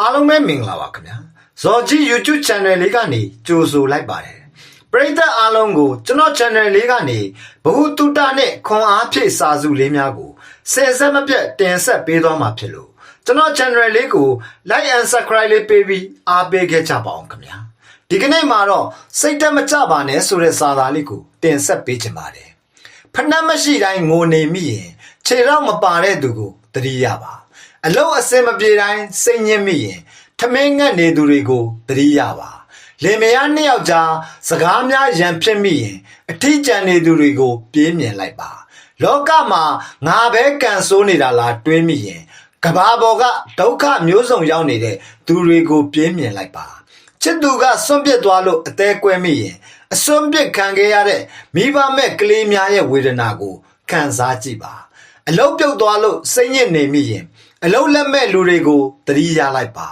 အားလုံးပဲမင်္ဂလာပါခင်ဗျာဇော်ကြီး YouTube channel လေးကနေကြိုဆိုလိုက်ပါတယ်ပရိသတ်အားလုံးကိုကျွန်တော် channel လေးကနေဘ ഹു တုတနဲ့ခွန်အားဖြည့်စာစုလေးများကိုဆယ်ဆက်မပြတ်တင်ဆက်ပေးသွားမှာဖြစ်လို့ကျွန်တော် channel လေးကို like and subscribe လေးပေးပြီးအားပေးခဲ့ကြပါအောင်ခင်ဗျာဒီကနေ့မှာတော့စိတ်တက်မကြပါနဲ့ဆိုတဲ့စာသားလေးကိုတင်ဆက်ပေးချင်ပါတယ်ဖနှက်မရှိတိုင်းငိုနေမိရင်ခြေတော့မပါတဲ့သူကိုသတိရပါအလုံးအစင်မပြေတိုင်းစိတ်ညစ်မိရင်ထမင်းငတ်နေသူတွေကိုသတိရပါလင်မယားနှစ်ယောက်ကြားစကားများရန်ဖြစ်မိရင်အထီးကျန်နေသူတွေကိုပြေးမြင်လိုက်ပါလောကမှာငါပဲကန်ဆိုးနေတာလားတွေးမိရင်ကဘာပေါ်ကဒုက္ခမျိုးစုံရောက်နေတဲ့သူတွေကိုပြေးမြင်လိုက်ပါချစ်သူကစွန့်ပစ်သွားလို့အသေးကွဲမိရင်အစွန့်ပစ်ခံခဲ့ရတဲ့မိဘမဲ့ကလေးများရဲ့ဝေဒနာကိုခံစားကြည့်ပါအလုတ်ပြုတ်သွားလို့စိတ်ညစ်နေမိရင်အလုတ်လက်မဲ့လူတွေကိုသတိရလိုက်ပါ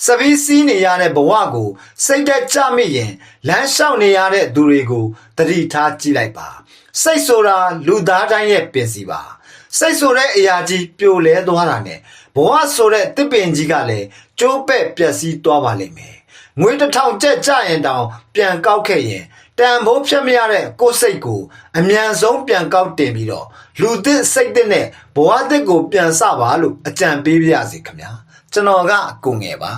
စပီးစီးနေရတဲ့ဘဝကိုစိတ်သက်ကြမိရင်လမ်းလျှောက်နေရတဲ့သူတွေကိုသတိထားကြည့်လိုက်ပါစိတ်ဆိုတာလူသားတိုင်းရဲ့ပင်စီပါစိတ်ဆိုတဲ့အရာကြီးပြိုလဲသွားတာနဲ့ဘဝဆိုတဲ့တစ်ပင်ကြီးကလည်းကျိုးပဲ့ပျက်စီးသွားပါလိမ့်မယ်ငွေ1000ကျပ်ကြရင်တောင်ပြန်ကောက်ခဲ့ရင်တန်ဖိုးဖြတ်မရတဲ့ကိုယ်စိတ်ကိုအမြန်ဆုံးပြန်ကောက်တင်ပြီးတော့လူသစ်စိတ်သစ်နဲ့ဘဝသစ်ကိုပြန်စပါလို့အကြံပေးပြရစီခင်ဗျာကျွန်တော်ကကိုငယ်ပါ